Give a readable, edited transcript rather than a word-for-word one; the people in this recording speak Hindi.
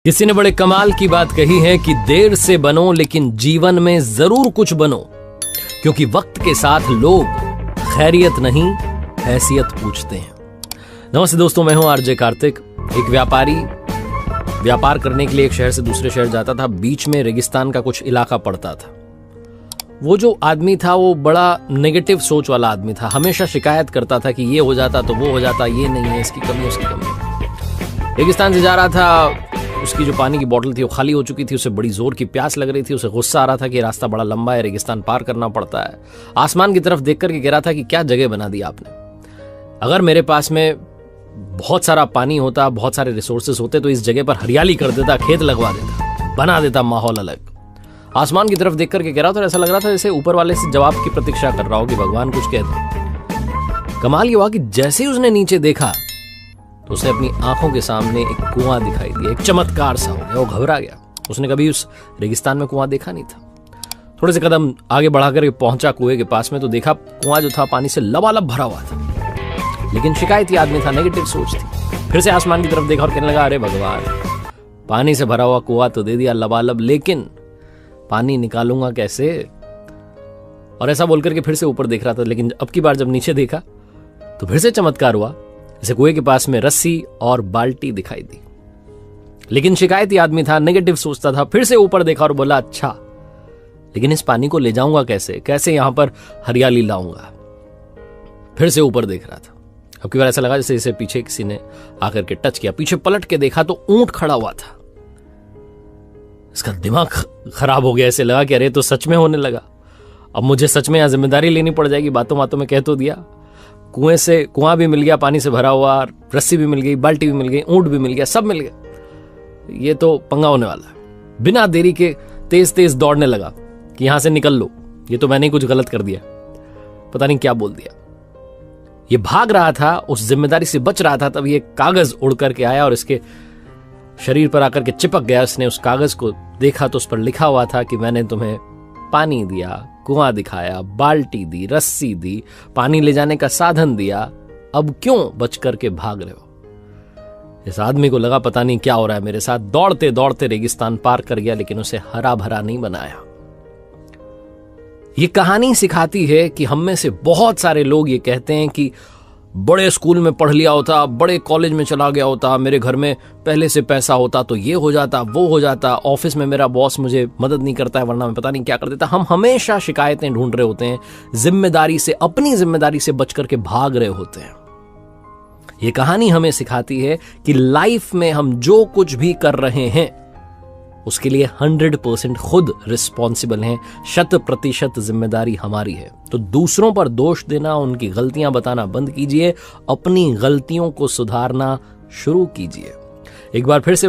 किसी ने बड़े कमाल की बात कही है कि देर से बनो लेकिन जीवन में जरूर कुछ बनो, क्योंकि वक्त के साथ लोग खैरियत नहीं हैसियत पूछते हैं। नमस्ते दोस्तों, मैं हूं आरजे कार्तिक। एक व्यापारी व्यापार करने के लिए एक शहर से दूसरे शहर जाता था। बीच में रेगिस्तान का कुछ इलाका पड़ता था। वो जो आदमी था वो बड़ा नेगेटिव सोच वाला आदमी था। हमेशा शिकायत करता था कि ये हो जाता तो वो हो जाता, ये नहीं है, इसकी कमी उसकी कमी। रेगिस्तान से जा रहा था, उसकी जो पानी की बोतल थी वो खाली हो चुकी थी। उसे बड़ी जोर की प्यास लग रही थी। उसे गुस्सा आ रहा था कि रास्ता बड़ा लंबा है, रेगिस्तान पार करना पड़ता है। आसमान की तरफ देख करके कह रहा था कि क्या जगह बना दी आपने। अगर मेरे पास में बहुत सारा पानी होता, बहुत सारे रिसोर्सेस होते तो इस जगह पर हरियाली कर देता, खेत लगवा देता, बना देता माहौल अलग। आसमान की तरफ देख करके कह रहा था, ऐसा लग रहा था जैसे ऊपर वाले से जवाब की प्रतीक्षा कर रहा हो कि भगवान कुछ कहते। कमाल ये हुआ कि जैसे ही उसने नीचे देखा तो उसे अपनी आंखों के सामने एक कुआं दिखाई दिया। एक चमत्कार सा हो गया, वो घबरा गया। उसने कभी उस रेगिस्तान में कुआं देखा नहीं था। थोड़े से कदम आगे बढ़ाकर पहुंचा कुएं के पास में तो देखा कुआं जो था पानी से लबालब भरा हुआ था। लेकिन शिकायती आदमी था, नेगेटिव सोच थी। फिर से आसमान की तरफ देखा और कहने लगा, अरे भगवान, पानी से भरा हुआ कुआं तो दे दिया लबालब, लेकिन पानी निकालूंगा कैसे? और ऐसा बोलकर के फिर से ऊपर देख रहा था। लेकिन अब की बार जब नीचे देखा तो फिर से चमत्कार हुआ। जैसे कुएं के पास में रस्सी और बाल्टी दिखाई दी। लेकिन शिकायती आदमी था, नेगेटिव सोचता था। फिर से ऊपर देखा और बोला, अच्छा, लेकिन इस पानी को ले जाऊंगा कैसे? कैसे यहां पर हरियाली लाऊंगा? फिर से ऊपर देख रहा था। अब की बार ऐसा लगा जैसे इसे पीछे किसी ने आकर के टच किया। पीछे पलट के देखा तो ऊंट खड़ा हुआ था। इसका दिमाग खराब हो गया। ऐसे लगा कि अरे तो सच में होने लगा। अब मुझे सच में यहां जिम्मेदारी लेनी पड़ जाएगी। बातों बातों में कह तो दिया। कुएं से कुआं भी मिल गया, पानी से भरा हुआ, रस्सी भी मिल गई, बाल्टी भी मिल गई, ऊंट भी मिल गया, सब मिल गया। ये तो पंगा होने वाला है। बिना देरी के तेज तेज दौड़ने लगा कि यहां से निकल लो, ये तो मैंने कुछ गलत कर दिया, पता नहीं क्या बोल दिया। ये भाग रहा था, उस जिम्मेदारी से बच रहा था। तब ये कागज उड़ करके आया और इसके शरीर पर आकर के चिपक गया। उसने उस कागज को देखा तो उस पर लिखा हुआ था कि मैंने तुम्हें पानी दिया, कुआं दिखाया, बाल्टी दी, रस्सी दी, पानी ले जाने का साधन दिया, अब क्यों बच करके भाग रहे हो? इस आदमी को लगा पता नहीं क्या हो रहा है मेरे साथ। दौड़ते दौड़ते रेगिस्तान पार कर गया, लेकिन उसे हरा भरा नहीं बनाया। ये कहानी सिखाती है कि हम में से बहुत सारे लोग ये कहते हैं कि बड़े स्कूल में पढ़ लिया होता, बड़े कॉलेज में चला गया होता, मेरे घर में पहले से पैसा होता तो ये हो जाता, वो हो जाता, ऑफिस में मेरा बॉस मुझे मदद नहीं करता है वरना मैं पता नहीं क्या कर देता। हम हमेशा शिकायतें ढूंढ रहे होते हैं, जिम्मेदारी से, अपनी जिम्मेदारी से बच करके भाग रहे होते हैं। ये कहानी हमें सिखाती है कि लाइफ में हम जो कुछ भी कर रहे हैं उसके लिए 100% खुद रिस्पॉन्सिबल हैं। 100% जिम्मेदारी हमारी है। तो दूसरों पर दोष देना, उनकी गलतियां बताना बंद कीजिए, अपनी गलतियों को सुधारना शुरू कीजिए। एक बार फिर से